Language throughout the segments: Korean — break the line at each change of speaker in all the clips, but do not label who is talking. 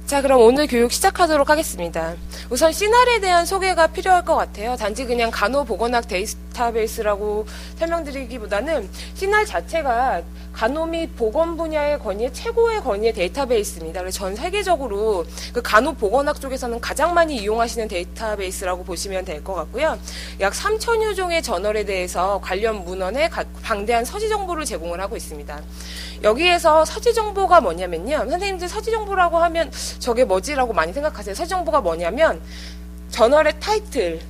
자, 그럼 오늘 교육 시작하도록 하겠습니다. 우선 시날에 대한 소개가 필요할 것 같아요. 단지 그냥 간호보건학 데이터베이스라고 설명드리기보다는 시날 자체가 간호 및 보건 분야의 권위의 최고의 권위의 데이터베이스입니다. 그래서 전 세계적으로 그 간호보건학 쪽에서는 가장 많이 이용하시는 데이터베이스라고 보시면 될 것 같고요. 약 3천여 종의 저널에 대해서 관련 문헌에 방대한 서지 정보를 제공을 하고 있습니다. 여기에서 서지 정보가 뭐냐면요. 선생님들 서지 정보라고 하면 저게 뭐지라고 많이 생각하세요. 서지 정보가 뭐냐면 저널의 타이틀,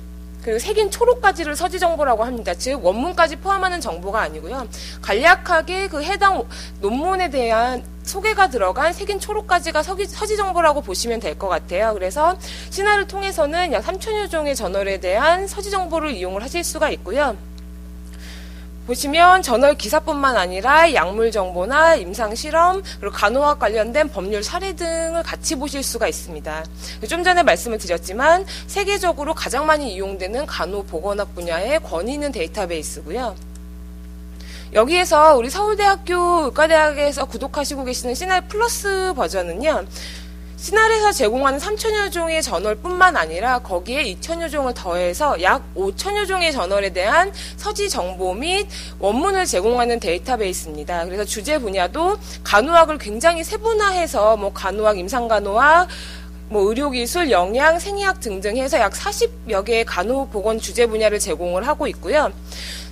그리고 색인 초록까지를 서지 정보라고 합니다. 즉 원문까지 포함하는 정보가 아니고요. 간략하게 그 해당 논문에 대한 소개가 들어간 색인 초록까지가 서지 정보라고 보시면 될 것 같아요. 그래서 시날을 통해서는 약 3천여 종의 저널에 대한 서지 정보를 이용을 하실 수가 있고요. 보시면 저널 기사뿐만 아니라 약물 정보나 임상 실험, 그리고 간호학 관련된 법률 사례 등을 같이 보실 수가 있습니다. 좀 전에 말씀을 드렸지만 세계적으로 가장 많이 이용되는 간호보건학 분야의 권위 있는 데이터베이스고요. 여기에서 우리 서울대학교 의과대학에서 구독하시고 계시는 시날 플러스 버전은요. 시날에서 제공하는 3천여 종의 저널뿐만 아니라 거기에 2천여 종을 더해서 약 5천여 종의 저널에 대한 서지 정보 및 원문을 제공하는 데이터베이스입니다. 그래서 주제 분야도 간호학을 굉장히 세분화해서 간호학, 임상간호학, 의료기술, 영양, 생리학 등등 해서 약 40여 개의 간호보건 주제 분야를 제공을 하고 있고요.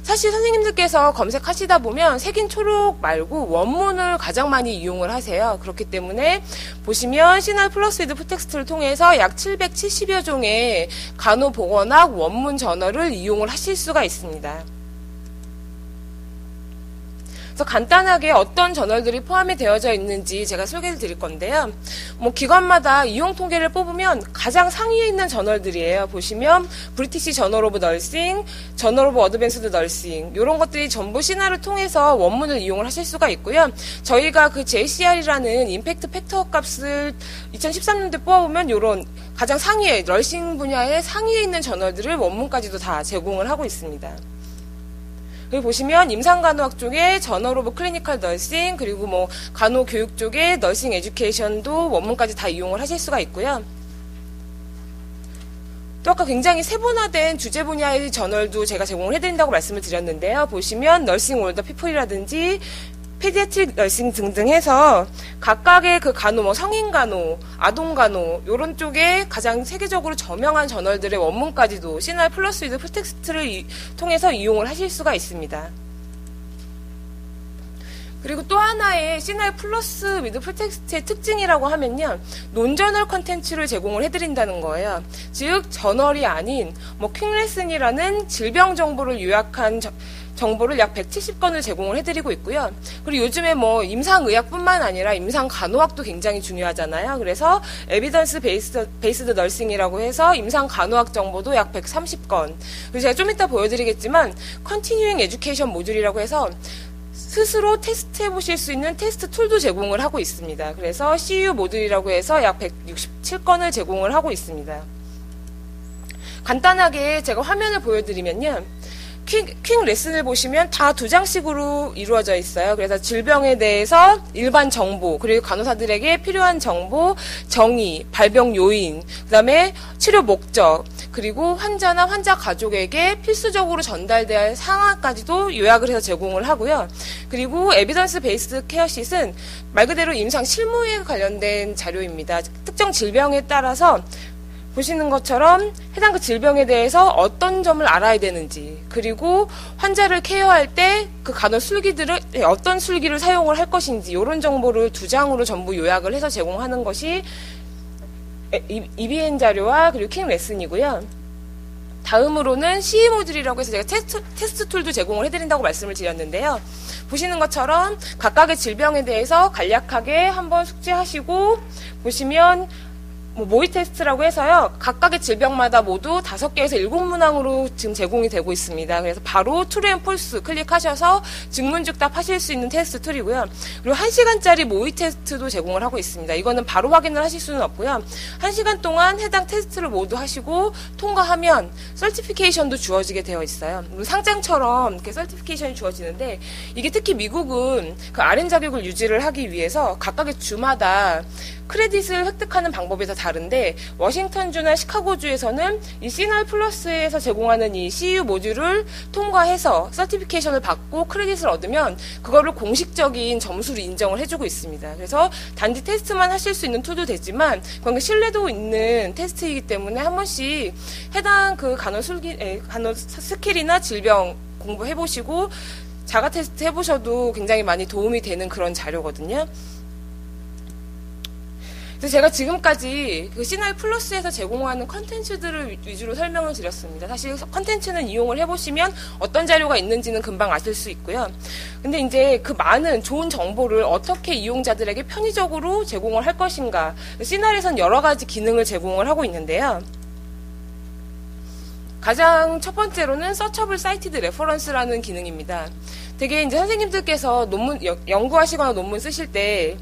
사실 선생님들께서 검색하시다 보면 색인 초록 말고 원문을 가장 많이 이용을 하세요. 그렇기 때문에 보시면 시날 플러스 위드 풀텍스트를 통해서 약 770여 종의 간호보건학 원문 저널을 이용을 하실 수가 있습니다. 그래서 간단하게 어떤 저널들이 포함이 되어져 있는지 제가 소개를 드릴 건데요. 기관마다 이용 통계를 뽑으면 가장 상위에 있는 저널들이에요. 보시면 브리티시 저널 오브 널싱, 저널 오브 어드밴스드 널싱 이런 것들이 전부 시날을 통해서 원문을 이용을 하실 수가 있고요. 저희가 그 JCR이라는 임팩트 팩터 값을 2013년도에 뽑아보면 이런 가장 상위에 널싱 분야의 상위에 있는 저널들을 원문까지도 다 제공을 하고 있습니다. 여기 보시면 임상간호학 쪽에 저널 오브 클리니컬 널싱, 그리고 간호교육 쪽에 널싱 에듀케이션도 원문까지 다 이용을 하실 수가 있고요. 또 아까 굉장히 세분화된 주제 분야의 저널도 제가 제공을 해드린다고 말씀을 드렸는데요. 보시면 널싱 올더 피플이라든지 페디아트릭 널싱 등등 해서 각각의 그 간호, 성인 간호, 아동 간호 이런 쪽에 가장 세계적으로 저명한 저널들의 원문까지도 시날 플러스 위드 풀텍스트를 통해서 이용을 하실 수가 있습니다. 그리고 또 하나의 시날 플러스 위드 풀텍스트의 특징이라고 하면요. 논저널 컨텐츠를 제공을 해드린다는 거예요. 즉 저널이 아닌 킹레슨이라는 질병 정보를 요약한 정보를 약 170건을 제공을 해드리고 있고요. 그리고 요즘에 임상의학뿐만 아니라 임상간호학도 굉장히 중요하잖아요. 그래서 에비던스 베이스드 널싱이라고 해서 임상간호학 정보도 약 130건. 그리고 제가 좀 이따 보여드리겠지만 컨티뉴잉 에듀케이션 모듈이라고 해서 스스로 테스트 해보실 수 있는 테스트 툴도 제공을 하고 있습니다. 그래서 CU 모듈이라고 해서 약 167건을 제공을 하고 있습니다. 간단하게 제가 화면을 보여드리면요. 퀵 레슨을 보시면 다 2장씩으로 이루어져 있어요. 그래서 질병에 대해서 일반 정보, 그리고 간호사들에게 필요한 정보, 정의, 발병 요인, 그 다음에 치료 목적, 그리고 환자나 환자 가족에게 필수적으로 전달돼야 할 상황까지도 요약을 해서 제공을 하고요. 그리고 에비던스 베이스드 케어싯은 말 그대로 임상 실무에 관련된 자료입니다. 특정 질병에 따라서 보시는 것처럼 해당 그 질병에 대해서 어떤 점을 알아야 되는지, 그리고 환자를 케어할 때 그 간호 술기들을 어떤 술기를 사용을 할 것인지 이런 정보를 2장으로 전부 요약을 해서 제공하는 것이 EBN 자료와 그리고 킹 레슨이고요. 다음으로는 CE 모듈이라고 해서 제가 테스트 툴도 제공을 해드린다고 말씀을 드렸는데요. 보시는 것처럼 각각의 질병에 대해서 간략하게 한번 숙지하시고 보시면 모의 테스트라고 해서요. 각각의 질병마다 모두 5개에서 7문항으로 지금 제공이 되고 있습니다. 그래서 바로 true and false 클릭하셔서 증문즉답 하실 수 있는 테스트 툴이고요. 그리고 1시간짜리 모의 테스트도 제공을 하고 있습니다. 이거는 바로 확인을 하실 수는 없고요. 1시간 동안 해당 테스트를 모두 하시고 통과하면 서티피케이션도 주어지게 되어 있어요. 상장처럼 이렇게 서티피케이션이 주어지는데 이게 특히 미국은 그 RM 자격을 유지를 하기 위해서 각각의 주마다 크레딧을 획득하는 방법이 다 다른데 워싱턴주나 시카고주에서는 이 시널 플러스에서 제공하는 이 CU 모듈을 통과해서 서티피케이션을 받고 크레딧을 얻으면 그거를 공식적인 점수로 인정을 해주고 있습니다. 그래서 단지 테스트만 하실 수 있는 툴도 되지만 그건 신뢰도 있는 테스트이기 때문에 한 번씩 해당 그 간호 스킬이나 질병 공부해보시고 자가 테스트 해보셔도 굉장히 많이 도움이 되는 그런 자료거든요. 그래서 제가 지금까지 그 시나이 플러스에서 제공하는 컨텐츠들을 위주로 설명을 드렸습니다. 사실 컨텐츠는 이용을 해보시면 어떤 자료가 있는지는 금방 아실 수 있고요. 근데 이제 그 많은 좋은 정보를 어떻게 이용자들에게 편의적으로 제공을 할 것인가. 시나이에서는 여러 가지 기능을 제공을 하고 있는데요. 가장 첫 번째로는 서처블 사이티드 레퍼런스라는 기능입니다. 되게 이제 선생님들께서 연구하시거나 논문 쓰실 때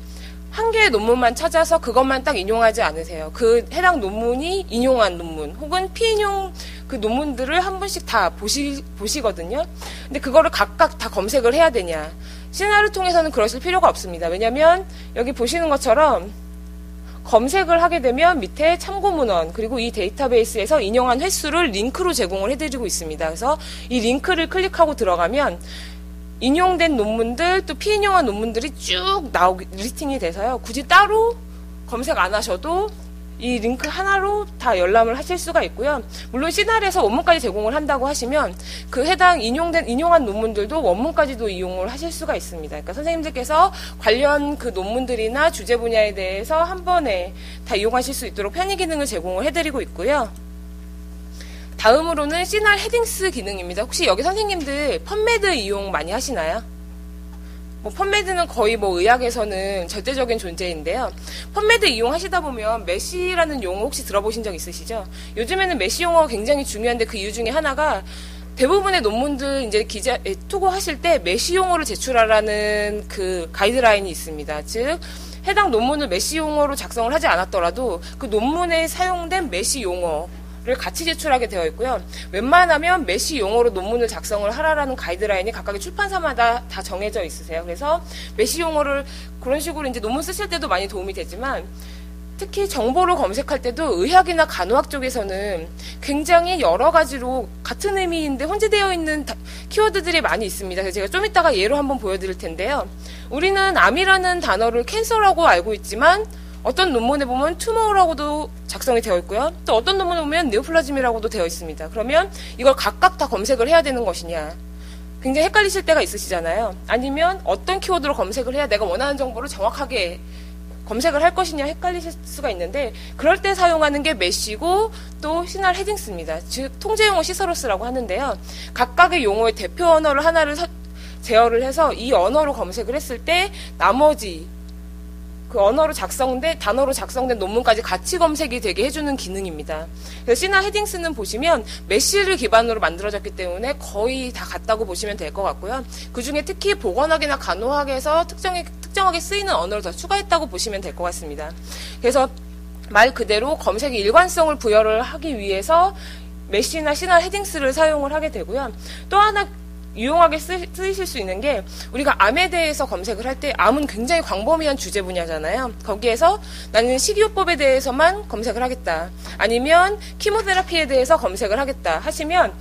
한 개의 논문만 찾아서 그것만 딱 인용하지 않으세요. 그 해당 논문이 인용한 논문 혹은 피인용 그 논문들을 한 번씩 다 보시거든요. 근데 그거를 각각 다 검색을 해야 되냐. 시나리오를 통해서는 그러실 필요가 없습니다. 왜냐하면 여기 보시는 것처럼 검색을 하게 되면 밑에 참고 문헌 그리고 이 데이터베이스에서 인용한 횟수를 링크로 제공을 해드리고 있습니다. 그래서 이 링크를 클릭하고 들어가면 인용된 논문들 또 피인용한 논문들이 쭉 리스팅이 돼서요. 굳이 따로 검색 안 하셔도 이 링크 하나로 다 열람을 하실 수가 있고요. 물론 시나리오에서 원문까지 제공을 한다고 하시면 그 해당 인용한 논문들도 원문까지도 이용을 하실 수가 있습니다. 그러니까 선생님들께서 관련 그 논문들이나 주제 분야에 대해서 한 번에 다 이용하실 수 있도록 편의 기능을 제공을 해드리고 있고요. 다음으로는 시날 헤딩스 기능입니다. 혹시 여기 선생님들 펀메드 이용 많이 하시나요? 펀메드는 거의 의학에서는 절대적인 존재인데요. 펀메드 이용하시다 보면 메시라는 용어 혹시 들어보신 적 있으시죠? 요즘에는 메시 용어가 굉장히 중요한데 그 이유 중에 하나가 대부분의 논문들 이제 투고하실 때 메시 용어를 제출하라는 그 가이드라인이 있습니다. 즉 해당 논문을 메시 용어로 작성을 하지 않았더라도 그 논문에 사용된 메시 용어 를 같이 제출하게 되어 있고요. 웬만하면 메시 용어로 논문을 작성을 하라라는 가이드라인이 각각의 출판사마다 다 정해져 있으세요. 그래서 메시 용어를 그런 식으로 이제 논문 쓰실 때도 많이 도움이 되지만 특히 정보를 검색할 때도 의학이나 간호학 쪽에서는 굉장히 여러 가지로 같은 의미인데 혼재되어 있는 키워드들이 많이 있습니다. 그래서 제가 좀 이따가 예로 한번 보여드릴 텐데요. 우리는 암이라는 단어를 캔서라고 알고 있지만 어떤 논문에 보면 튜머라고도 작성이 되어 있고요. 또 어떤 논문에 보면 네오플라즘이라고도 되어 있습니다. 그러면 이걸 각각 다 검색을 해야 되는 것이냐. 굉장히 헷갈리실 때가 있으시잖아요. 아니면 어떤 키워드로 검색을 해야 내가 원하는 정보를 정확하게 검색을 할 것이냐 헷갈리실 수가 있는데 그럴 때 사용하는 게 메시고 또 시날 헤딩스입니다. 즉 통제용어 시서로스라고 하는데요. 각각의 용어의 대표 언어를 하나를 제어를 해서 이 언어로 검색을 했을 때 나머지 그 단어로 작성된 논문까지 같이 검색이 되게 해주는 기능입니다. 그래서 시나 헤딩스는 보시면 메시를 기반으로 만들어졌기 때문에 거의 다 같다고 보시면 될 것 같고요. 그 중에 특히 보건학이나 간호학에서 특정하게 쓰이는 언어를 더 추가했다고 보시면 될 것 같습니다. 그래서 말 그대로 검색의 일관성을 부여를 하기 위해서 메시나 시나 헤딩스를 사용을 하게 되고요. 또 하나 유용하게 쓰이실 수 있는 게 우리가 암에 대해서 검색을 할 때 암은 굉장히 광범위한 주제 분야잖아요. 거기에서 나는 식이요법에 대해서만 검색을 하겠다. 아니면 키모테라피에 대해서 검색을 하겠다 하시면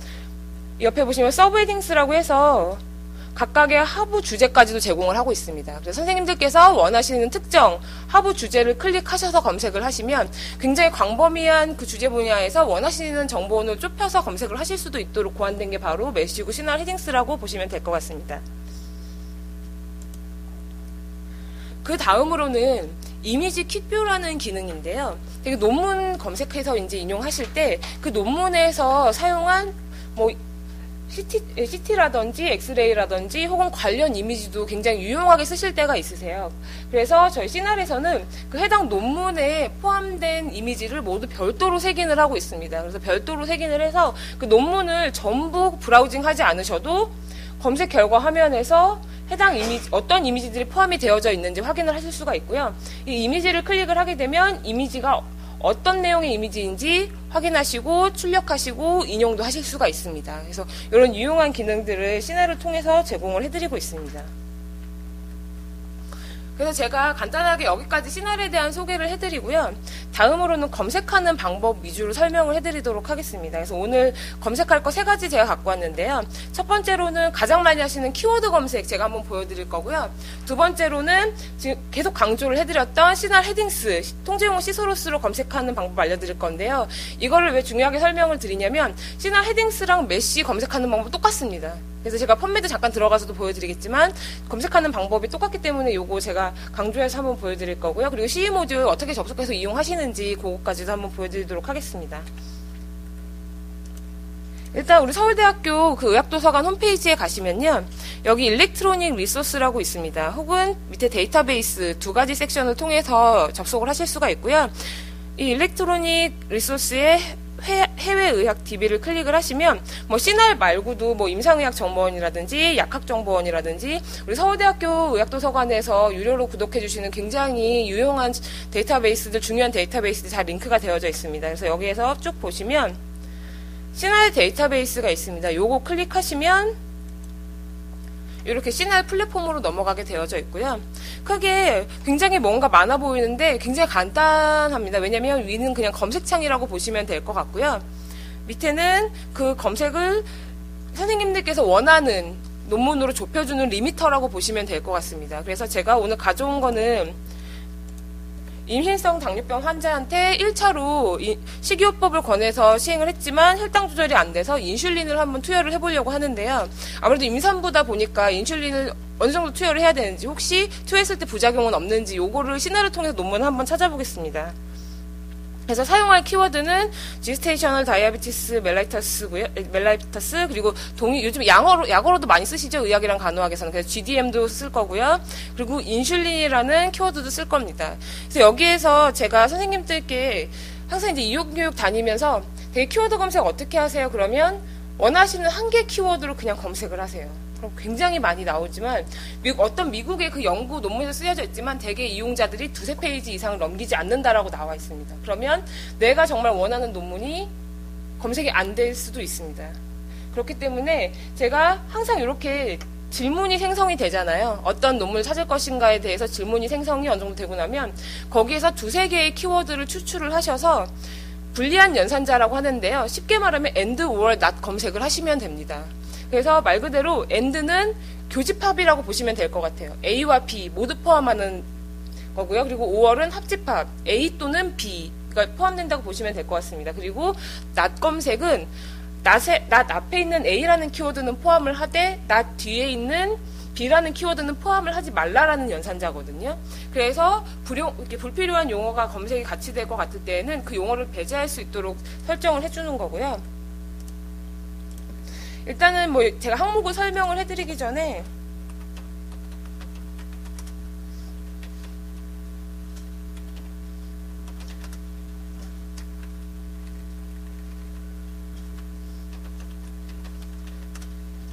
옆에 보시면 서브 헤딩스라고 해서 각각의 하부 주제까지도 제공을 하고 있습니다. 그래서 선생님들께서 원하시는 특정 하부 주제를 클릭하셔서 검색을 하시면 굉장히 광범위한 그 주제 분야에서 원하시는 정보원을 좁혀서 검색을 하실 수도 있도록 고안된 게 바로 메시고 시날 헤딩스라고 보시면 될 것 같습니다. 그 다음으로는 이미지 퀵뷰라는 기능인데요. 되게 논문 검색해서 이제 인용하실 때 그 논문에서 사용한 CT라든지 엑스레이라든지 혹은 관련 이미지도 굉장히 유용하게 쓰실 때가 있으세요. 그래서 저희 시날에서는 그 해당 논문에 포함된 이미지를 모두 별도로 색인을 하고 있습니다. 그래서 별도로 색인을 해서 그 논문을 전부 브라우징하지 않으셔도 검색 결과 화면에서 해당 이미지, 어떤 이미지들이 포함이 되어져 있는지 확인을 하실 수가 있고요. 이 이미지를 클릭을 하게 되면 이미지가 어떤 내용의 이미지인지 확인하시고 출력하시고 인용도 하실 수가 있습니다. 그래서 이런 유용한 기능들을 시나를 통해서 제공을 해드리고 있습니다. 그래서 제가 간단하게 여기까지 시날에 대한 소개를 해드리고요. 다음으로는 검색하는 방법 위주로 설명을 해드리도록 하겠습니다. 그래서 오늘 검색할 거 3가지 제가 갖고 왔는데요. 첫 번째로는 가장 많이 하시는 키워드 검색 제가 한번 보여드릴 거고요. 두 번째로는 지금 계속 강조를 해드렸던 시날 헤딩스, 통제용어 시소로스로 검색하는 방법 알려드릴 건데요. 이거를 왜 중요하게 설명을 드리냐면 시날 헤딩스랑 메시 검색하는 방법 똑같습니다. 그래서 제가 펀메드 잠깐 들어가서도 보여드리겠지만 검색하는 방법이 똑같기 때문에 요거 제가 강조해서 한번 보여드릴 거고요. 그리고 CE 모듈 어떻게 접속해서 이용하시는지 그거까지도 한번 보여드리도록 하겠습니다. 일단 우리 서울대학교 그 의학도서관 홈페이지에 가시면요. 여기 일렉트로닉 리소스라고 있습니다. 혹은 밑에 데이터베이스 2가지 섹션을 통해서 접속을 하실 수가 있고요. 이 일렉트로닉 리소스에 해외의학 DB를 클릭을 하시면 뭐 시날 말고도 뭐 임상의학 정보원이라든지 약학정보원이라든지 우리 서울대학교 의학도서관에서 유료로 구독해 주시는 굉장히 유용한 데이터베이스들, 중요한 데이터베이스들이 다 링크가 되어져 있습니다. 그래서 여기에서 쭉 보시면 시날 데이터베이스가 있습니다. 요거 클릭하시면 이렇게 시날 플랫폼으로 넘어가게 되어져 있고요. 크게 굉장히 뭔가 많아 보이는데 굉장히 간단합니다. 왜냐면 위는 그냥 검색창이라고 보시면 될 것 같고요. 밑에는 그 검색을 선생님들께서 원하는 논문으로 좁혀주는 리미터라고 보시면 될 것 같습니다. 그래서 제가 오늘 가져온 거는 임신성 당뇨병 환자한테 1차로 식이요법을 권해서 시행을 했지만 혈당 조절이 안 돼서 인슐린을 한번 투여를 해보려고 하는데요. 아무래도 임산부다 보니까 인슐린을 어느 정도 투여를 해야 되는지, 혹시 투여했을 때 부작용은 없는지 요거를 시나를 통해서 논문을 한번 찾아보겠습니다. 그래서 사용할 키워드는 지스테이셔널 다이아비티스 멜라이터스고요. 멜라이터스, 그리고 요즘 약어로도 많이 쓰시죠. 의학이랑 간호학에서는. 그래서 GDM도 쓸 거고요. 그리고 인슐린이라는 키워드도 쓸 겁니다. 그래서 여기에서 제가 선생님들께 항상 이제 이용교육 다니면서 되게 키워드 검색 어떻게 하세요? 그러면 원하시는 한 개 키워드로 그냥 검색을 하세요. 그럼 굉장히 많이 나오지만 어떤 미국의 그 연구 논문에서 쓰여져 있지만 대개 이용자들이 2-3페이지 이상을 넘기지 않는다라고 나와 있습니다. 그러면 내가 정말 원하는 논문이 검색이 안 될 수도 있습니다. 그렇기 때문에 제가 항상 이렇게 질문이 생성이 되잖아요. 어떤 논문을 찾을 것인가에 대해서 질문이 생성이 어느 정도 되고 나면 거기에서 2-3개의 키워드를 추출을 하셔서 불리한 연산자라고 하는데요. 쉽게 말하면 and, or, not 검색을 하시면 됩니다. 그래서 말 그대로 and는 교집합이라고 보시면 될 것 같아요. A와 B 모두 포함하는 거고요. 그리고 or은 합집합, A 또는 B가 포함된다고 보시면 될 것 같습니다. 그리고 not 검색은 not 앞에 있는 A라는 키워드는 포함을 하되 not 뒤에 있는 B라는 키워드는 포함을 하지 말라라는 연산자거든요. 그래서 이렇게 불필요한 용어가 검색이 같이 될 것 같을 때에는 그 용어를 배제할 수 있도록 설정을 해주는 거고요. 일단은 뭐 제가 항목을 설명을 해드리기 전에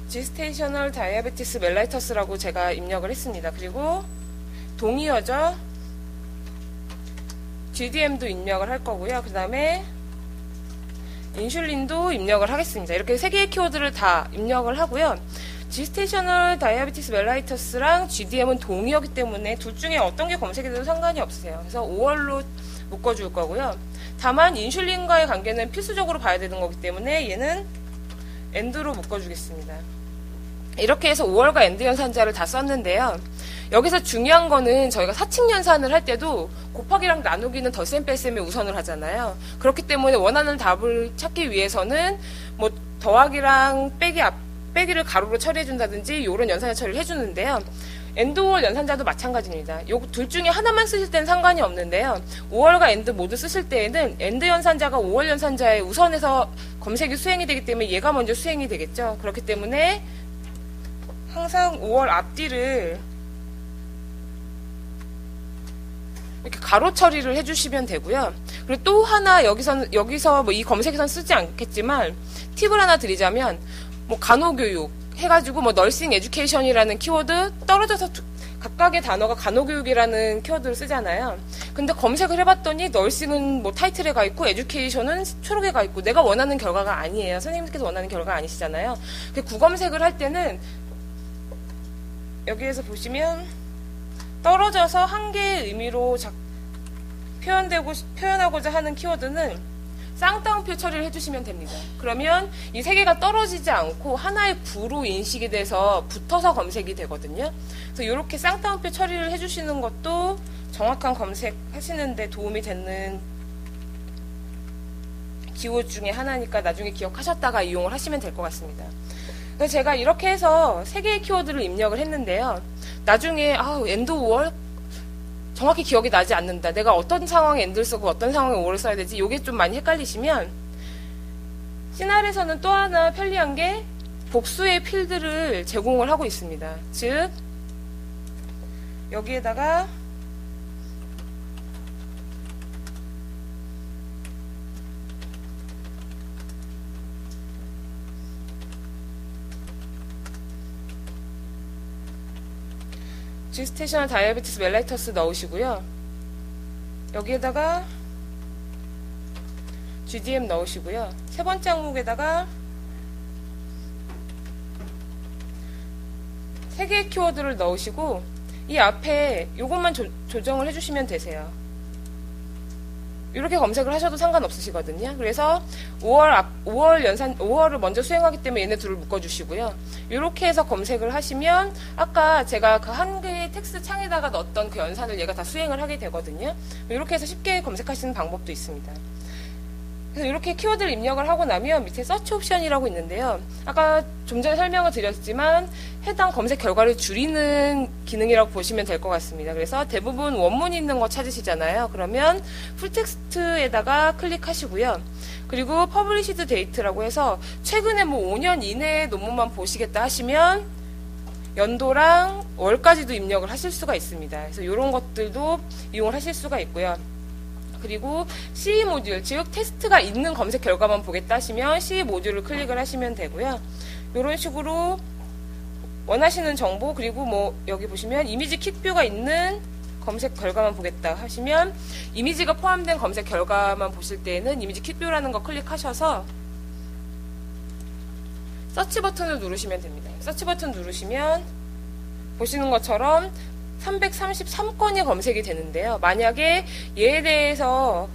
지스테이셔널 다이아베티스 멜라이터스라고 제가 입력을 했습니다. 그리고 동의어죠. GDM도 입력을 할 거고요. 그 다음에 인슐린도 입력을 하겠습니다. 이렇게 3개의 키워드를 다 입력을 하고요. 지스테이셔널 다이아베티스 멜라이터스랑 GDM은 동의어기 때문에 둘 중에 어떤 게 검색이 돼도 상관이 없으세요. 그래서 5월로 묶어줄 거고요. 다만 인슐린과의 관계는 필수적으로 봐야 되는 거기 때문에 얘는 AND로 묶어주겠습니다. 이렇게 해서 5월과 AND 연산자를 다 썼는데요. 여기서 중요한 거는 저희가 사칙 연산을 할 때도 곱하기랑 나누기는 덧셈 뺄셈에 우선을 하잖아요. 그렇기 때문에 원하는 답을 찾기 위해서는 뭐 더하기랑 빼기를 가로로 처리해준다든지 이런 연산자 처리를 해주는데요. AND 5월 연산자도 마찬가지입니다. 요 둘 중에 하나만 쓰실 때는 상관이 없는데요. 5월과 AND 모두 쓰실 때에는 AND 연산자가 5월 연산자에 우선해서 검색이 수행이 되기 때문에 얘가 먼저 수행이 되겠죠. 그렇기 때문에 항상 5월 앞뒤를 이렇게 가로 처리를 해주시면 되고요. 그리고 또 하나 여기서 뭐 이 검색에선 쓰지 않겠지만 팁을 하나 드리자면 뭐 간호교육 해가지고 뭐 널싱 에듀케이션이라는 키워드 떨어져서 각각의 단어가 간호교육이라는 키워드를 쓰잖아요. 근데 검색을 해봤더니 널싱은 뭐 타이틀에 가 있고 에듀케이션은 초록에 가 있고 내가 원하는 결과가 아니에요. 선생님께서 원하는 결과가 아니시잖아요. 구검색을 할 때는 여기에서 보시면 떨어져서 한 개의 의미로 표현하고자 하는 키워드는 쌍따옴표 처리를 해주시면 됩니다. 그러면 이 세 개가 떨어지지 않고 하나의 구로 인식이 돼서 붙어서 검색이 되거든요. 그래서 이렇게 쌍따옴표 처리를 해주시는 것도 정확한 검색하시는 데 도움이 되는 기호 중에 하나니까 나중에 기억하셨다가 이용을 하시면 될 것 같습니다. 그래서 제가 이렇게 해서 세 개의 키워드를 입력을 했는데요. 나중에 엔드 5월 정확히 기억이 나지 않는다. 내가 어떤 상황에 엔드를 쓰고 어떤 상황에 5월을 써야 되지? 이게 좀 많이 헷갈리시면 시날에서는 또 하나 편리한 게 복수의 필드를 제공을 하고 있습니다. 즉 여기에다가 지스테이셔널 다이아베티스 멜라이터스 넣으시고요. 여기에다가 GDM 넣으시고요. 세 번째 항목에다가 세 개의 키워드를 넣으시고 이 앞에 이것만 조정을 해주시면 되세요. 이렇게 검색을 하셔도 상관없으시거든요. 그래서 5월을 먼저 수행하기 때문에 얘네 둘을 묶어주시고요. 이렇게 해서 검색을 하시면 아까 제가 그 한 개의 텍스트 창에다가 넣었던 그 연산을 얘가 다 수행을 하게 되거든요. 이렇게 해서 쉽게 검색하시는 방법도 있습니다. 그래서 이렇게 키워드를 입력을 하고 나면 밑에 서치 옵션이라고 있는데요. 아까 좀 전에 설명을 드렸지만 해당 검색 결과를 줄이는 기능이라고 보시면 될 것 같습니다. 그래서 대부분 원문이 있는 거 찾으시잖아요. 그러면 풀텍스트에다가 클릭하시고요. 그리고 퍼블리시드 데이트라고 해서 최근에 뭐 5년 이내의 논문만 보시겠다 하시면 연도랑 월까지도 입력을 하실 수가 있습니다. 그래서 이런 것들도 이용을 하실 수가 있고요. 그리고 CE 모듈, 즉 테스트가 있는 검색 결과만 보겠다 하시면 CE 모듈을 클릭을 하시면 되고요. 이런 식으로 원하시는 정보, 그리고 뭐 여기 보시면 이미지 킥뷰가 있는 검색 결과만 보겠다 하시면 이미지가 포함된 검색 결과만 보실 때에는 이미지 킥뷰라는 거 클릭하셔서 서치 버튼을 누르시면 됩니다. 서치 버튼 누르시면 보시는 것처럼 333건이 검색이 되는데요. 만약에 얘에 대해서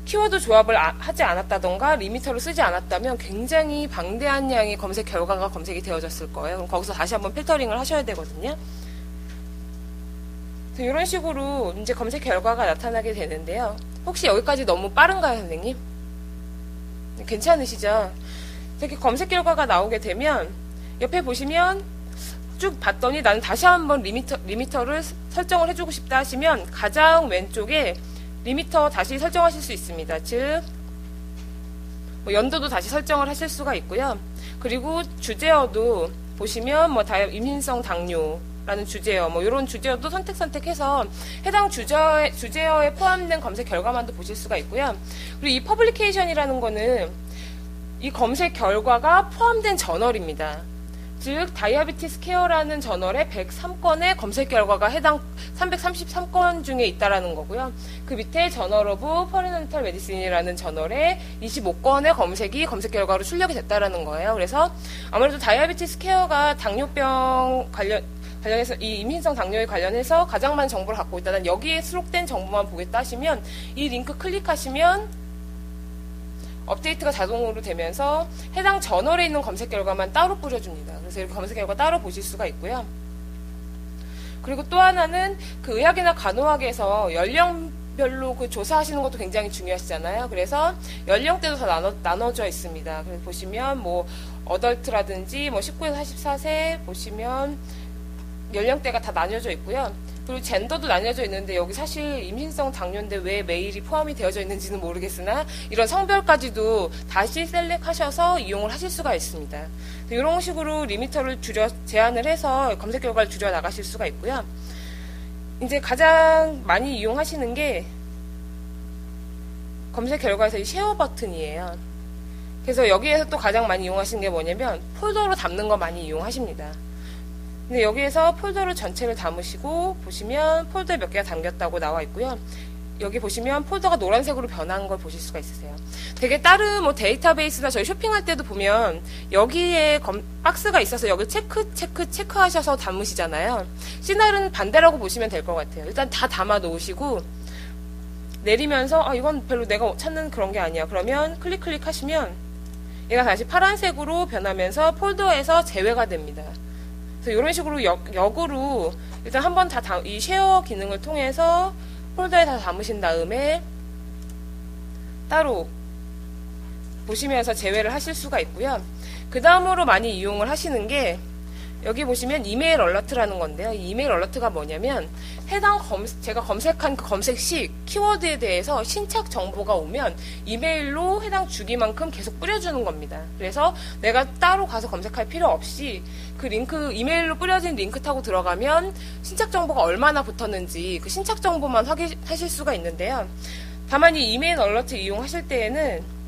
키워드 조합을 하지 않았다던가 리미터를 쓰지 않았다면 굉장히 방대한 양의 검색 결과가 검색이 되어졌을 거예요. 그럼 거기서 다시 한번 필터링을 하셔야 되거든요. 그래서 이런 식으로 이제 검색 결과가 나타나게 되는데요. 혹시 여기까지 너무 빠른가요, 선생님? 괜찮으시죠? 이렇게 검색 결과가 나오게 되면 옆에 보시면 쭉 봤더니 나는 다시 한번 리미터를 설정을 해주고 싶다 하시면 가장 왼쪽에 리미터 다시 설정하실 수 있습니다. 즉 뭐 연도도 다시 설정을 하실 수가 있고요. 그리고 주제어도 보시면 뭐 임신성 당뇨라는 주제어, 뭐 이런 주제어도 선택해서 해당 주제어에 포함된 검색 결과만도 보실 수가 있고요. 그리고 이 퍼블리케이션이라는 거는 이 검색 결과가 포함된 저널입니다. 즉 다이아베티스 케어라는 저널에 103건의 검색 결과가 해당 333건 중에 있다라는 거고요. 그 밑에 저널 오브 퍼리넌탈 메디신이라는 저널에 25건의 검색 결과로 출력이 됐다라는 거예요. 그래서 아무래도 다이아베티스 케어가 당뇨병 관련해서 이 임신성 당뇨에 관련해서 가장 많은 정보를 갖고 있다는 여기에 수록된 정보만 보겠다 하시면 이 링크 클릭하시면 업데이트가 자동으로 되면서 해당 저널에 있는 검색 결과만 따로 뿌려줍니다. 그래서 이렇게 검색 결과 따로 보실 수가 있고요. 그리고 또 하나는 그 의학이나 간호학에서 연령별로 그 조사하시는 것도 굉장히 중요하시잖아요. 그래서 연령대도 다 나눠져 있습니다. 그래서 보시면 뭐 어덜트라든지 뭐 19에서 44세 보시면 연령대가 다 나뉘어져 있고요. 그리고 젠더도 나뉘어져 있는데 여기 사실 임신성 당뇨인데 왜 메일이 포함이 되어져 있는지는 모르겠으나 이런 성별까지도 다시 셀렉하셔서 이용을 하실 수가 있습니다. 이런 식으로 리미터를 제한을 해서 검색 결과를 줄여 나가실 수가 있고요. 이제 가장 많이 이용하시는 게 검색 결과에서 이 쉐어 버튼이에요. 그래서 여기에서 또 가장 많이 이용하시는 게 뭐냐면 폴더로 담는 거 많이 이용하십니다. 근데 여기에서 폴더를 전체를 담으시고 보시면 폴더에 몇 개가 담겼다고 나와 있고요. 여기 보시면 폴더가 노란색으로 변한 걸 보실 수가 있으세요. 되게 다른 뭐 데이터베이스나 저희 쇼핑할 때도 보면 여기에 박스가 있어서 여기 체크 하셔서 담으시잖아요. 시날은 반대라고 보시면 될 것 같아요. 일단 다 담아 놓으시고 내리면서 이건 별로 내가 찾는 그런 게 아니야. 그러면 클릭 하시면 얘가 다시 파란색으로 변하면서 폴더에서 제외가 됩니다. 그래서 이런 식으로 역으로 일단 한번 이 쉐어 기능을 통해서 폴더에 다 담으신 다음에 따로 보시면서 제외를 하실 수가 있고요. 그 다음으로 많이 이용을 하시는 게 여기 보시면 이메일 얼러트라는 건데요. 이 이메일 얼러트가 뭐냐면 제가 검색한 그 검색식 키워드에 대해서 신착 정보가 오면 이메일로 해당 주기만큼 계속 뿌려주는 겁니다. 그래서 내가 따로 가서 검색할 필요 없이 그 이메일로 뿌려진 링크 타고 들어가면 신착 정보가 얼마나 붙었는지 그 신착 정보만 확인하실 수가 있는데요. 다만 이 이메일 얼러트 이용하실 때에는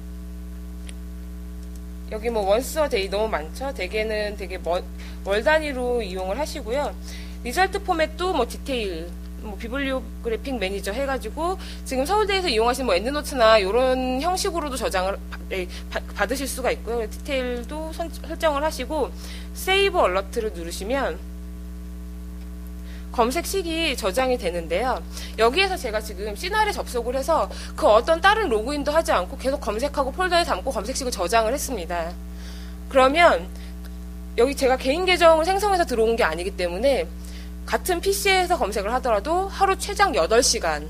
여기 뭐 원스와 데이 너무 많죠. 대개는 되게 월 단위로 이용을 하시고요. 리절트 포맷도 뭐 디테일, 뭐 비블리오그래픽 매니저 해가지고 지금 서울대에서 이용하시는 뭐 엔드노트나 이런 형식으로도 저장을 받으실 수가 있고요. 디테일도 설정을 하시고 세이브 얼러트를 누르시면 검색식이 저장이 되는데요. 여기에서 제가 지금 시날에 접속을 해서 그 어떤 다른 로그인도 하지 않고 계속 검색하고 폴더에 담고 검색식을 저장을 했습니다. 그러면 여기 제가 개인 계정을 생성해서 들어온 게 아니기 때문에 같은 PC에서 검색을 하더라도 하루 최장 8시간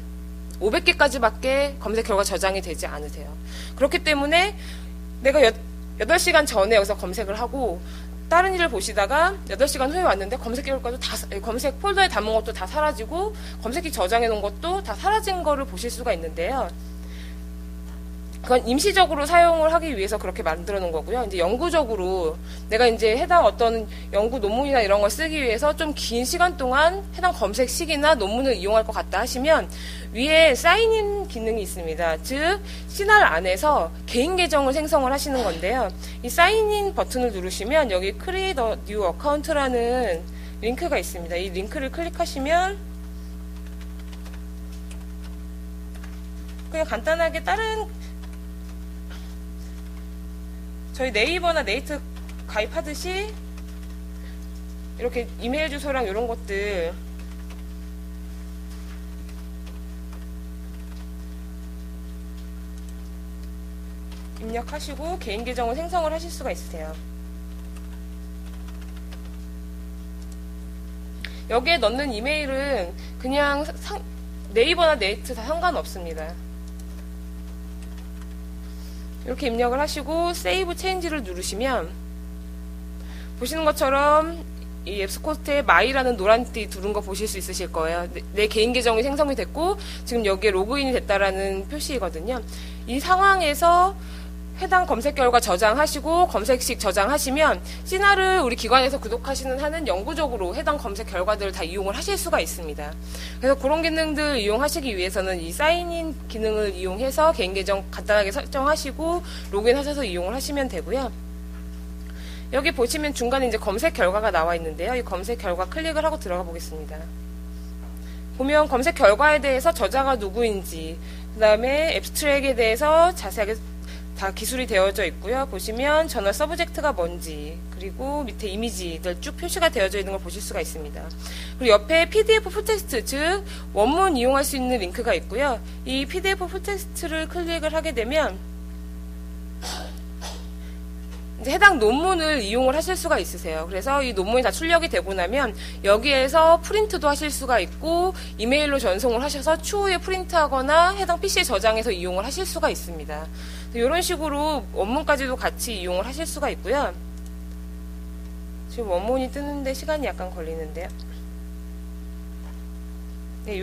500개까지밖에 검색 결과 저장이 되지 않으세요. 그렇기 때문에 내가 8시간 전에 여기서 검색을 하고 다른 일을 보시다가 8시간 후에 왔는데 검색 결과도 검색 폴더에 담은 것도 다 사라지고 검색기 저장해 놓은 것도 다 사라진 거를 보실 수가 있는데요. 그건 임시적으로 사용을 하기 위해서 그렇게 만들어 놓은 거고요. 이제 영구적으로 내가 이제 해당 어떤 연구 논문이나 이런 걸 쓰기 위해서 좀 긴 시간 동안 해당 검색식이나 논문을 이용할 것 같다 하시면 위에 사인인 기능이 있습니다. 즉 시날 안에서 개인 계정을 생성을 하시는 건데요. 이 사인인 버튼을 누르시면 여기 Create a New Account라는 링크가 있습니다. 이 링크를 클릭하시면 그냥 간단하게 다른 저희 네이버나 네이트 가입하듯이 이렇게 이메일 주소랑 이런 것들 입력하시고 개인 계정을 생성을 하실 수가 있으세요. 여기에 넣는 이메일은 그냥 네이버나 네이트 다 상관없습니다. 이렇게 입력을 하시고 세이브 체인지를 누르시면 보시는 것처럼 이 앱스코트에 마이라는 노란띠 두른 거 보실 수 있으실 거예요. 내 개인 계정이 생성이 됐고 지금 여기에 로그인이 됐다라는 표시이거든요. 이 상황에서 해당 검색 결과 저장하시고 검색식 저장하시면 시나를 우리 기관에서 구독하시는 한은 영구적으로 해당 검색 결과들을 다 이용을 하실 수가 있습니다. 그래서 그런 기능들 이용하시기 위해서는 이 사인인 기능을 이용해서 개인 계정 간단하게 설정하시고 로그인하셔서 이용을 하시면 되고요. 여기 보시면 중간에 이제 검색 결과가 나와 있는데요. 이 검색 결과 클릭을 하고 들어가 보겠습니다. 보면 검색 결과에 대해서 저자가 누구인지, 그 다음에 앱스트랙에 대해서 자세하게 다 기술이 되어져 있고요. 보시면 저널 서브젝트가 뭔지, 그리고 밑에 이미지들 쭉 표시가 되어져 있는 걸 보실 수가 있습니다. 그리고 옆에 PDF 풀텍스트, 즉 원문 이용할 수 있는 링크가 있고요. 이 PDF 풀텍스트를 클릭을 하게 되면 이제 해당 논문을 이용을 하실 수가 있으세요. 그래서 이 논문이 다 출력이 되고 나면 여기에서 프린트도 하실 수가 있고 이메일로 전송을 하셔서 추후에 프린트하거나 해당 PC에 저장해서 이용을 하실 수가 있습니다. 이런 식으로 원문까지도 같이 이용을 하실 수가 있고요. 지금 원문이 뜨는데 시간이 약간 걸리는데요. 네,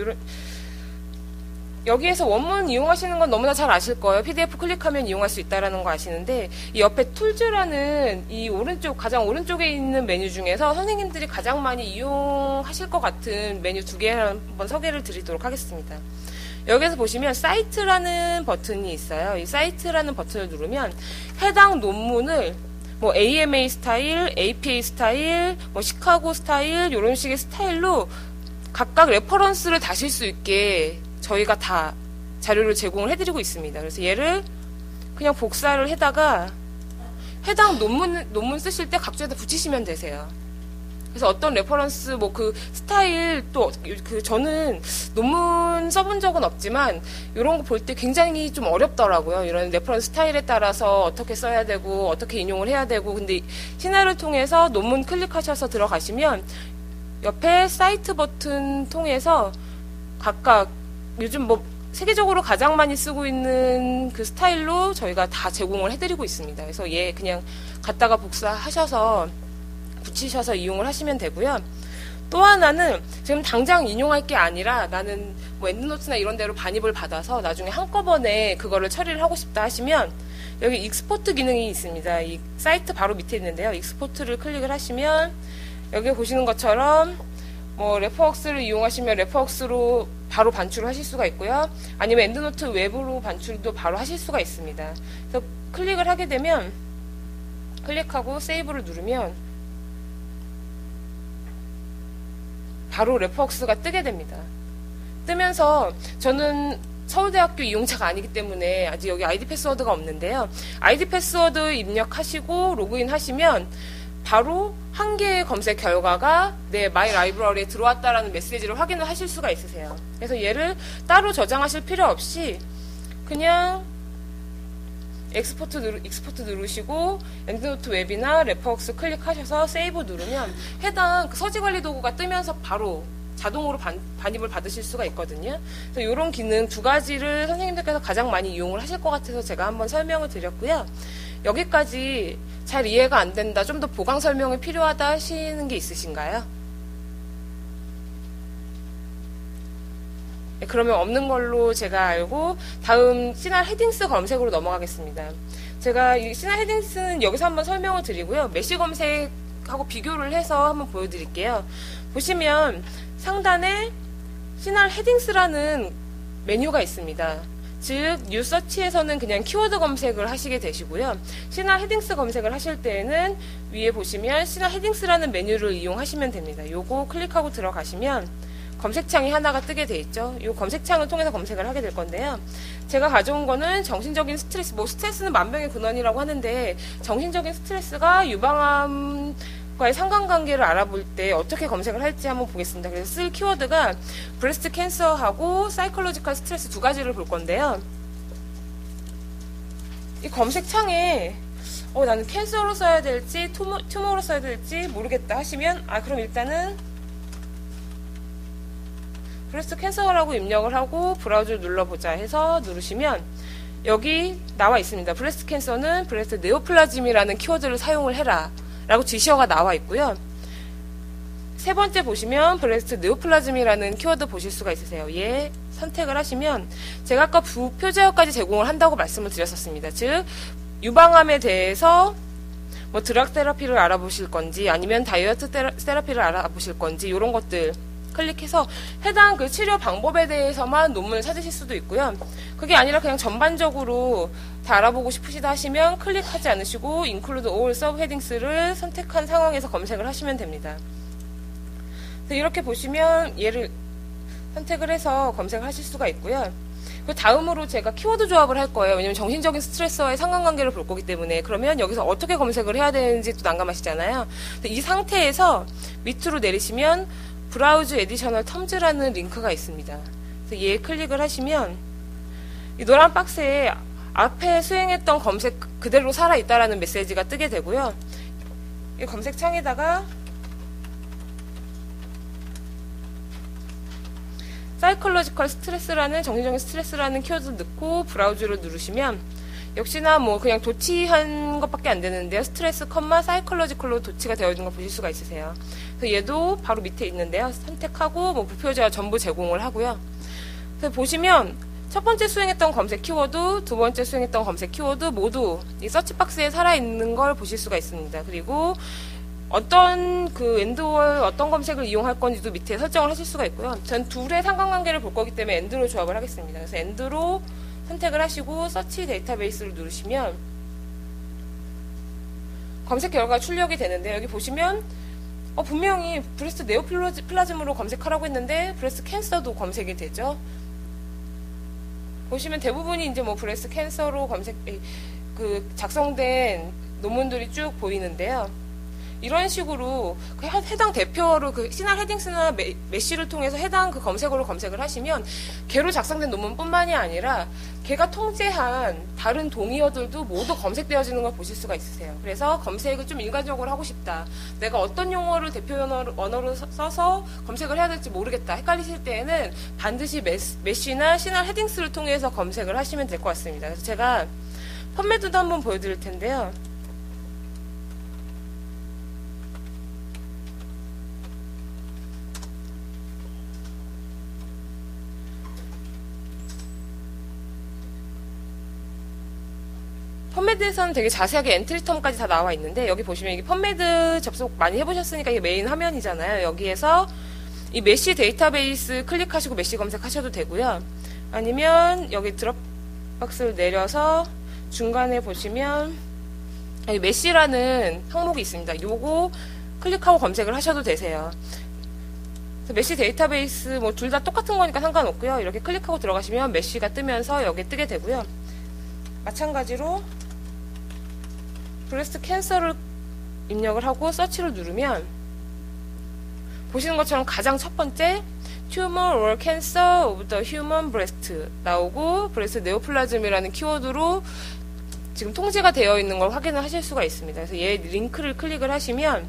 여기에서 원문 이용하시는 건 너무나 잘 아실 거예요. PDF 클릭하면 이용할 수 있다는 거 아시는데 이 옆에 툴즈라는 이 가장 오른쪽에 있는 메뉴 중에서 선생님들이 가장 많이 이용하실 것 같은 메뉴 2개 한번 소개를 드리도록 하겠습니다. 여기서 보시면 사이트라는 버튼이 있어요. 이 사이트라는 버튼을 누르면 해당 논문을 뭐 AMA 스타일, APA 스타일, 뭐 시카고 스타일 이런 식의 스타일로 각각 레퍼런스를 다실 수 있게 저희가 다 자료를 제공을 해드리고 있습니다. 그래서 얘를 그냥 복사를 해다가 해당 논문 쓰실 때 각주에다 붙이시면 되세요. 그래서 어떤 레퍼런스 뭐 그 스타일 또 그 저는 논문 써본 적은 없지만 이런 거 볼 때 굉장히 좀 어렵더라고요. 이런 레퍼런스 스타일에 따라서 어떻게 써야 되고 어떻게 인용을 해야 되고 근데 시나를 통해서 논문 클릭하셔서 들어가시면 옆에 사이트 버튼 통해서 각각 요즘 뭐 세계적으로 가장 많이 쓰고 있는 그 스타일로 저희가 다 제공을 해드리고 있습니다. 그래서 얘 그냥 갖다가 복사하셔서 붙이셔서 이용을 하시면 되고요. 또 하나는 지금 당장 인용할 게 아니라 나는 뭐 엔드노트나 이런 데로 반입을 받아서 나중에 한꺼번에 그거를 처리를 하고 싶다 하시면 여기 익스포트 기능이 있습니다. 이 사이트 바로 밑에 있는데요. 익스포트를 클릭을 하시면 여기 보시는 것처럼 뭐 레퍼웍스를 이용하시면 레퍼웍스로 바로 반출을 하실 수가 있고요. 아니면 엔드노트 웹으로 반출도 바로 하실 수가 있습니다. 그래서 클릭을 하게 되면 클릭하고 세이브를 누르면 바로 레퍼웍스가 뜨게 됩니다. 뜨면서 저는 서울대학교 이용자가 아니기 때문에 아직 여기 아이디 패스워드가 없는데요. 아이디 패스워드 입력하시고 로그인 하시면 바로 한 개의 검색 결과가 내 마이 라이브러리에 들어왔다라는 메시지를 확인을 하실 수가 있으세요. 그래서 얘를 따로 저장하실 필요 없이 그냥 익스포트 누르시고 엔드노트 웹이나 레퍼웍스 클릭하셔서 세이브 누르면 해당 그 서지관리 도구가 뜨면서 바로 자동으로 반입을 받으실 수가 있거든요. 그래서 이런 기능 두 가지를 선생님들께서 가장 많이 이용을 하실 것 같아서 제가 한번 설명을 드렸고요. 여기까지 잘 이해가 안 된다, 좀 더 보강 설명이 필요하다 하시는 게 있으신가요? 네, 그러면 없는 걸로 제가 알고 다음 시날 헤딩스 검색으로 넘어가겠습니다. 제가 이 시날 헤딩스는 여기서 한번 설명을 드리고요. 메시 검색하고 비교를 해서 한번 보여드릴게요. 보시면 상단에 시날 헤딩스라는 메뉴가 있습니다. 즉 뉴서치에서는 그냥 키워드 검색을 하시게 되시고요. 시날 헤딩스 검색을 하실 때에는 위에 보시면 시날 헤딩스라는 메뉴를 이용하시면 됩니다. 요거 클릭하고 들어가시면 검색창이 하나가 뜨게 돼 있죠. 이 검색창을 통해서 검색을 하게 될 건데요. 제가 가져온 거는 정신적인 스트레스, 뭐 스트레스는 만병의 근원이라고 하는데 정신적인 스트레스가 유방암과의 상관관계를 알아볼 때 어떻게 검색을 할지 한번 보겠습니다. 그래서 쓸 키워드가 브레스트 캔서하고 사이콜로지컬 스트레스 두 가지를 볼 건데요. 이 검색창에 나는 캔서로 써야 될지 튜머로 써야 될지 모르겠다 하시면 그럼 일단은 브레스트 캔서라고 입력을 하고 브라우저를 눌러보자 해서 누르시면 여기 나와 있습니다. 브레스트 캔서는 브레스트 네오플라즘이라는 키워드를 사용을 해라 라고 지시어가 나와 있고요. 세 번째 보시면 브레스트 네오플라즘이라는 키워드 보실 수가 있으세요. 얘 선택을 하시면 제가 아까 부표제어까지 제공을 한다고 말씀을 드렸었습니다. 즉 유방암에 대해서 뭐 드락 테라피를 알아보실 건지 아니면 다이어트 테라피를 알아보실 건지 이런 것들 클릭해서 해당 그 치료 방법에 대해서만 논문을 찾으실 수도 있고요. 그게 아니라 그냥 전반적으로 다 알아보고 싶으시다 하시면 클릭하지 않으시고 Include All Subheadings를 선택한 상황에서 검색을 하시면 됩니다. 이렇게 보시면 얘를 선택을 해서 검색을 하실 수가 있고요. 그 다음으로 제가 키워드 조합을 할 거예요. 왜냐면 정신적인 스트레스와의 상관관계를 볼 거기 때문에. 그러면 여기서 어떻게 검색을 해야 되는지 또 난감하시잖아요. 이 상태에서 밑으로 내리시면 브라우즈 에디셔널 텀즈라는 링크가 있습니다. 그래서 얘 클릭을 하시면 이 노란 박스에 앞에 수행했던 검색 그대로 살아있다라는 메시지가 뜨게 되고요. 이 검색창에다가 사이콜로지컬 스트레스라는 정신적인 스트레스라는 키워드를 넣고 브라우저를 누르시면 역시나 뭐 그냥 도치한 것밖에 안 되는데요. 스트레스, 사이콜로지컬로 도치가 되어있는 걸 보실 수가 있으세요. 그래서 얘도 바로 밑에 있는데요. 선택하고 뭐 부표제와 전부 제공을 하고요. 그래서 보시면 첫 번째 수행했던 검색 키워드, 두 번째 수행했던 검색 키워드 모두 이 서치박스에 살아있는 걸 보실 수가 있습니다. 그리고 어떤 그 엔드월 어떤 검색을 이용할 건지도 밑에 설정을 하실 수가 있고요. 전 둘의 상관관계를 볼 거기 때문에 엔드로 조합을 하겠습니다. 그래서 엔드로 선택을 하시고 서치 데이터베이스를 누르시면 검색 결과가 출력이 되는데 여기 보시면 분명히 브레스트 네오플라즘으로 검색하라고 했는데 브레스트 캔서도 검색이 되죠. 보시면 대부분이 이제 뭐 브레스트 캔서로 작성된 논문들이 쭉 보이는데요. 이런 식으로 그 해당 대표로 그 시날 헤딩스나 메시를 통해서 해당 그 검색어로 검색을 하시면 걔로 작성된 논문뿐만이 아니라 걔가 통제한 다른 동의어들도 모두 검색되어지는 걸 보실 수가 있으세요. 그래서 검색을 좀 일괄적으로 하고 싶다. 내가 어떤 용어를 대표 언어로 써서 검색을 해야 될지 모르겠다. 헷갈리실 때에는 반드시 메시나 시날 헤딩스를 통해서 검색을 하시면 될 것 같습니다. 그래서 제가 펀메드도 한번 보여드릴 텐데요. 펀메드에서는 되게 자세하게 엔트리텀까지 다 나와 있는데 여기 보시면 이게 펀메드 접속 많이 해보셨으니까 이게 메인 화면이잖아요. 여기에서 이 메시 데이터베이스 클릭하시고 메시 검색하셔도 되고요. 아니면 여기 드롭박스를 내려서 중간에 보시면 메시라는 항목이 있습니다. 요거 클릭하고 검색을 하셔도 되세요. 메시 데이터베이스 뭐 둘 다 똑같은 거니까 상관없고요. 이렇게 클릭하고 들어가시면 메시가 뜨면서 여기 뜨게 되고요. 마찬가지로 브레스트 캔서를 입력을 하고 서치를 누르면 보시는 것처럼 가장 첫 번째 Tumor or Cancer of the Human Breast 나오고 브레스트 네오플라즘이라는 키워드로 지금 통제가 되어 있는 걸 확인을 하실 수가 있습니다. 그래서 얘 링크를 클릭을 하시면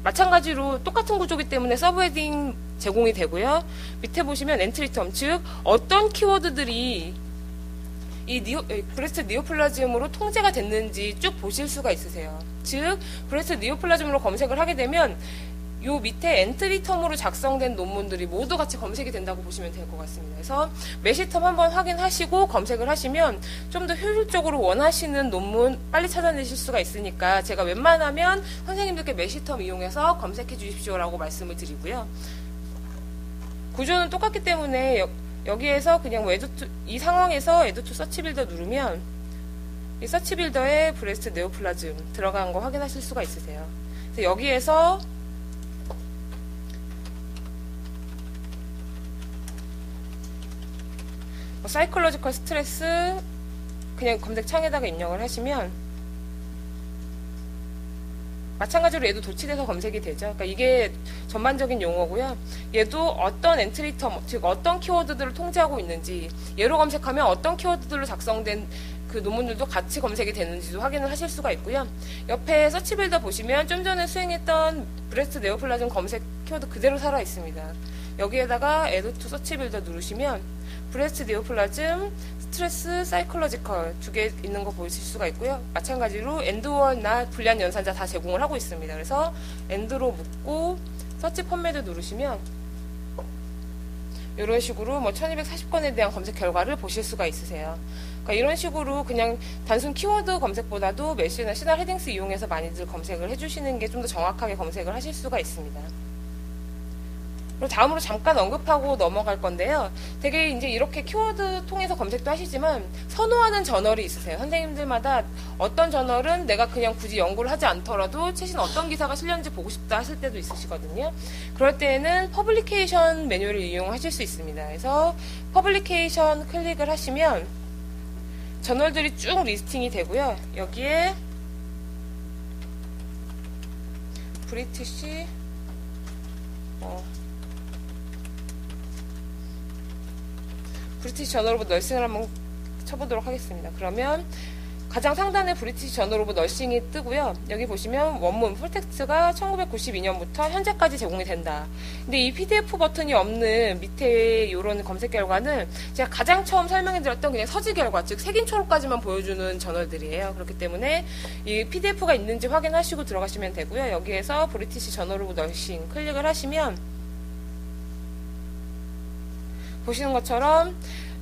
마찬가지로 똑같은 구조이기 때문에 서브헤딩 제공이 되고요. 밑에 보시면 엔트리텀, 즉 어떤 키워드들이 이 브레스트 니오플라즘으로 통제가 됐는지 쭉 보실 수가 있으세요. 즉 브레스트 니오플라즘으로 검색을 하게 되면 요 밑에 엔트리텀으로 작성된 논문들이 모두 같이 검색이 된다고 보시면 될 것 같습니다. 그래서 메시텀 한번 확인하시고 검색을 하시면 좀 더 효율적으로 원하시는 논문 빨리 찾아내실 수가 있으니까 제가 웬만하면 선생님들께 메시텀 이용해서 검색해 주십시오라고 말씀을 드리고요. 구조는 똑같기 때문에 여기에서 그냥 뭐 이 상황에서 에드2 서치 빌더 누르면 이 서치 빌더에 브레스트 네오플라즘 들어간 거 확인하실 수가 있으세요. 그래서 여기에서 사이콜로지컬 스트레스 그냥 검색창에다가 입력을 하시면 마찬가지로 얘도 도치돼서 검색이 되죠. 그러니까 이게 전반적인 용어고요. 얘도 어떤 엔트리텀, 즉 어떤 키워드들을 통제하고 있는지, 얘로 검색하면 어떤 키워드들로 작성된 그 논문들도 같이 검색이 되는지도 확인을 하실 수가 있고요. 옆에 서치 빌더 보시면 좀 전에 수행했던 브레스트 네오플라즘 검색 키워드 그대로 살아 있습니다. 여기에다가 Add to 서치 빌더 누르시면 브레스트 네오플라즘, 스트레스, 사이콜로지컬 두 개 있는 거 보실 수가 있고요. 마찬가지로 엔드월나 불리한 연산자 다 제공을 하고 있습니다. 그래서 엔드로 묶고 서치 펀메드 누르시면 이런 식으로 뭐 1240건에 대한 검색 결과를 보실 수가 있으세요. 그러니까 이런 식으로 그냥 단순 키워드 검색보다도 메시나 시날 헤딩스 이용해서 많이들 검색을 해주시는 게 좀 더 정확하게 검색을 하실 수가 있습니다. 그리고 다음으로 잠깐 언급하고 넘어갈 건데요. 되게 이제 이렇게 키워드 통해서 검색도 하시지만 선호하는 저널이 있으세요. 선생님들마다 어떤 저널은 내가 그냥 굳이 연구를 하지 않더라도 최신 어떤 기사가 실렸는지 보고 싶다 하실 때도 있으시거든요. 그럴 때는 퍼블리케이션 메뉴를 이용하실 수 있습니다. 그래서 퍼블리케이션 클릭을 하시면 저널들이 쭉 리스팅이 되고요. 여기에 브리티시 브리티시 저널 오브 널싱을 한번 쳐보도록 하겠습니다. 그러면 가장 상단에 브리티시 저널 오브 널싱이 뜨고요. 여기 보시면 원문 풀텍스트가 1992년부터 현재까지 제공이 된다. 근데 이 PDF 버튼이 없는 밑에 이런 검색 결과는 제가 가장 처음 설명해드렸던 그냥 서지 결과, 즉 색인 초록까지만 보여주는 저널들이에요. 그렇기 때문에 이 PDF가 있는지 확인하시고 들어가시면 되고요. 여기에서 브리티시 저널 오브 널싱 클릭을 하시면 보시는 것처럼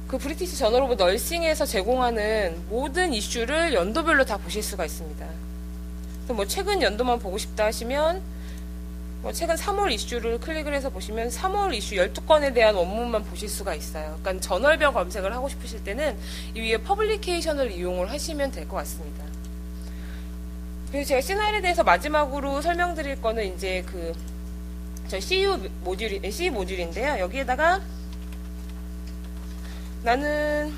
그 브리티시 저널 오브 널싱에서 제공하는 모든 이슈를 연도별로 다 보실 수가 있습니다. 그래서 뭐 최근 연도만 보고 싶다 하시면 뭐 최근 3월 이슈를 클릭을 해서 보시면 3월 이슈 12건에 대한 원문만 보실 수가 있어요. 그러니까 저널별 검색을 하고 싶으실 때는 이 위에 퍼블리케이션을 이용을 하시면 될 것 같습니다. 그리고 제가 시나일에 대해서 마지막으로 설명드릴 거는 이제 저 C 모듈인데요. 여기에다가 나는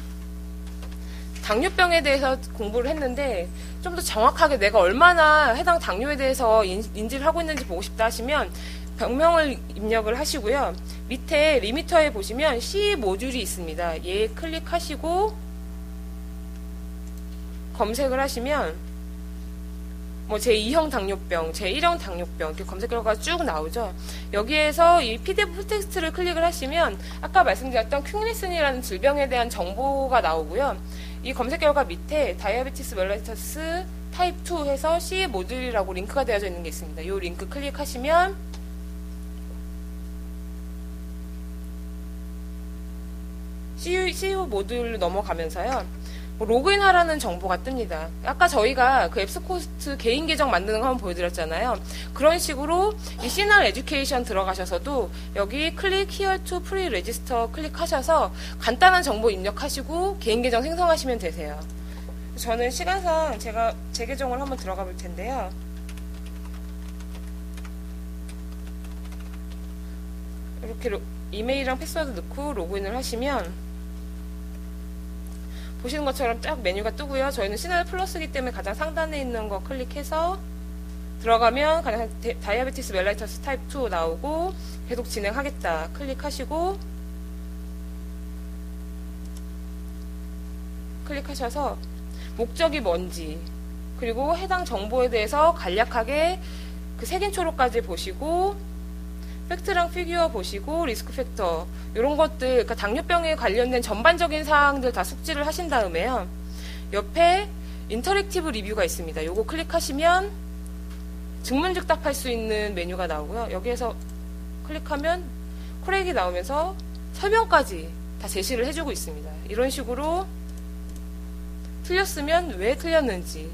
당뇨병에 대해서 공부를 했는데 좀 더 정확하게 내가 얼마나 해당 당뇨에 대해서 인지를 하고 있는지 보고 싶다 하시면 병명을 입력을 하시고요. 밑에 리미터에 보시면 C 모듈이 있습니다. 얘 클릭하시고 검색을 하시면 뭐 제2형 당뇨병, 제1형 당뇨병 이렇게 검색 결과가 쭉 나오죠. 여기에서 이 PDF 풀텍스트를 클릭을 하시면 아까 말씀드렸던 퀼리슨이라는 질병에 대한 정보가 나오고요. 이 검색 결과 밑에 다이아베티스 멜라이터스 타입 2 해서 C 모듈이라고 링크가 되어져 있는 게 있습니다. 이 링크 클릭하시면 CU 모듈로 넘어가면서요. 로그인 하라는 정보가 뜹니다. 아까 저희가 그 앱스코스트 개인 계정 만드는 거 한번 보여드렸잖아요. 그런 식으로 이 시날 에듀케이션 들어가셔서도 여기 클릭 here to pre register 클릭하셔서 간단한 정보 입력하시고 개인 계정 생성하시면 되세요. 저는 시간상 제가 제 계정을 한번 들어가 볼 텐데요. 이렇게 이메일이랑 패스워드 넣고 로그인을 하시면 보시는 것처럼 쫙 메뉴가 뜨고요. 저희는 시날 플러스이기 때문에 가장 상단에 있는 거 클릭해서 들어가면 가장 다이아베티스 멜라이터스 타입 2 나오고 계속 진행하겠다 클릭하시고 클릭하셔서 목적이 뭔지 그리고 해당 정보에 대해서 간략하게 그 색인 초록까지 보시고 팩트랑 피규어 보시고 리스크 팩터 이런 것들 그러니까 당뇨병에 관련된 전반적인 사항들 다 숙지를 하신 다음에요. 옆에 인터랙티브 리뷰가 있습니다. 요거 클릭하시면 증문즉답할 수 있는 메뉴가 나오고요. 여기에서 클릭하면 코렉이 나오면서 설명까지 다 제시를 해주고 있습니다. 이런 식으로 틀렸으면 왜 틀렸는지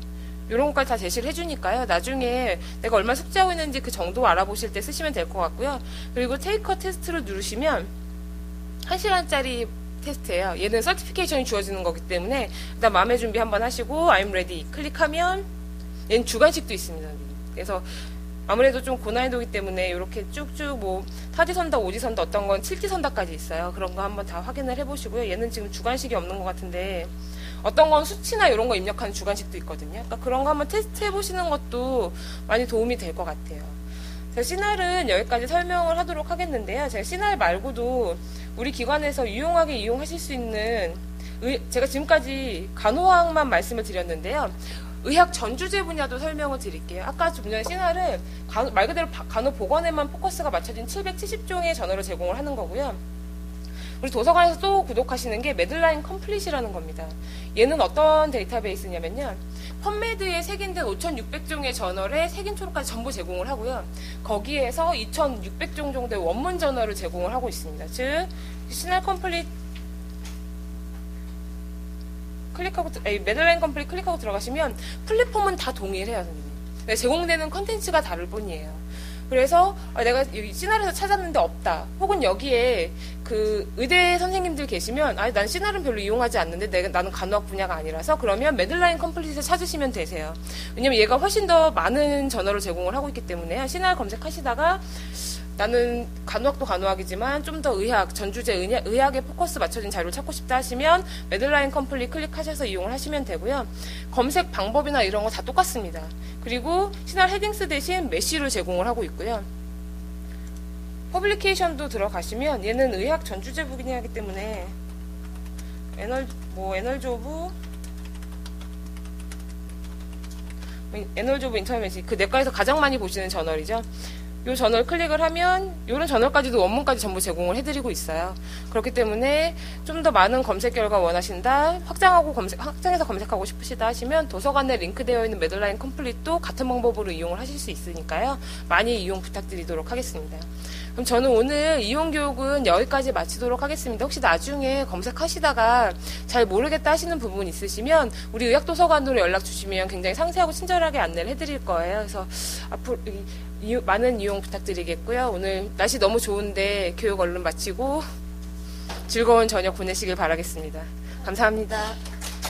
이런 것까지 다 제시를 해주니까요. 나중에 내가 얼마나 숙지하고 있는지 그 정도 알아보실 때 쓰시면 될 것 같고요. 그리고 테이커 테스트를 누르시면 1시간짜리 테스트예요. 얘는 서티피케이션이 주어지는 거기 때문에 일단 마음의 준비 한번 하시고 I'm ready 클릭하면 얘는 주간식도 있습니다. 그래서 아무래도 좀 고난이도이기 때문에 이렇게 쭉쭉 뭐 타지선다, 오지선다 어떤 건 7지선다까지 있어요. 그런 거 한번 다 확인을 해보시고요. 얘는 지금 주간식이 없는 것 같은데 어떤 건 수치나 이런 거 입력하는 주간식도 있거든요. 그러니까 그런 거 한번 테스트 해보시는 것도 많이 도움이 될 것 같아요. 제가 시날은 여기까지 설명을 하도록 하겠는데요. 제가 시날 말고도 우리 기관에서 유용하게 이용하실 수 있는 제가 지금까지 간호학만 말씀을 드렸는데요. 의학 전주제 분야도 설명을 드릴게요. 아까 좀 전에 시날은 말 그대로 간호보건에만 포커스가 맞춰진 770종의 저널을 제공을 하는 거고요. 우리 도서관에서 또 구독하시는 게 매들라인 컴플릿이라는 겁니다. 얘는 어떤 데이터베이스냐면요. 펀메드에 색인된 5,600종의 저널에 색인 초록까지 전부 제공을 하고요. 거기에서 2,600종 정도의 원문 저널을 제공을 하고 있습니다. 즉, 시날 컴플릿 클릭하고 매들라인 컴플릿 클릭하고 들어가시면 플랫폼은 다 동일해요, 선생님. 제공되는 컨텐츠가 다를 뿐이에요. 그래서 내가 여기 시날에서 찾았는데 없다. 혹은 여기에 그 의대 선생님들 계시면 난 시날은 별로 이용하지 않는데 나는 간호학 분야가 아니라서 그러면 매들라인 컴플릿을 찾으시면 되세요. 왜냐면 얘가 훨씬 더 많은 저널을 제공을 하고 있기 때문에 시날 검색하시다가 나는 간호학도 간호학이지만 좀 더 의학, 전주제 의학에 포커스 맞춰진 자료를 찾고 싶다 하시면 매들라인 컴플릿 클릭하셔서 이용을 하시면 되고요. 검색 방법이나 이런 거 다 똑같습니다. 그리고 시날 헤딩스 대신 메시를 제공을 하고 있고요. 퍼블리케이션도 들어가시면 얘는 의학 전주제 분야이기 때문에 에널지 오브 인터메시 그 내과에서 가장 많이 보시는 저널이죠. 이 저널 클릭을 하면 이런 저널까지도 원문까지 전부 제공을 해드리고 있어요. 그렇기 때문에 좀 더 많은 검색 결과 원하신다, 확장해서 검색하고 싶으시다 하시면 도서관에 링크되어 있는 매들라인 컴플릿도 같은 방법으로 이용을 하실 수 있으니까요. 많이 이용 부탁드리도록 하겠습니다. 그럼 저는 오늘 이용 교육은 여기까지 마치도록 하겠습니다. 혹시 나중에 검색하시다가 잘 모르겠다 하시는 부분 있으시면 우리 의학도서관으로 연락 주시면 굉장히 상세하고 친절하게 안내를 해드릴 거예요. 그래서 앞으로 많은 이용 부탁드리겠고요. 오늘 날씨 너무 좋은데 교육 얼른 마치고 즐거운 저녁 보내시길 바라겠습니다. 감사합니다.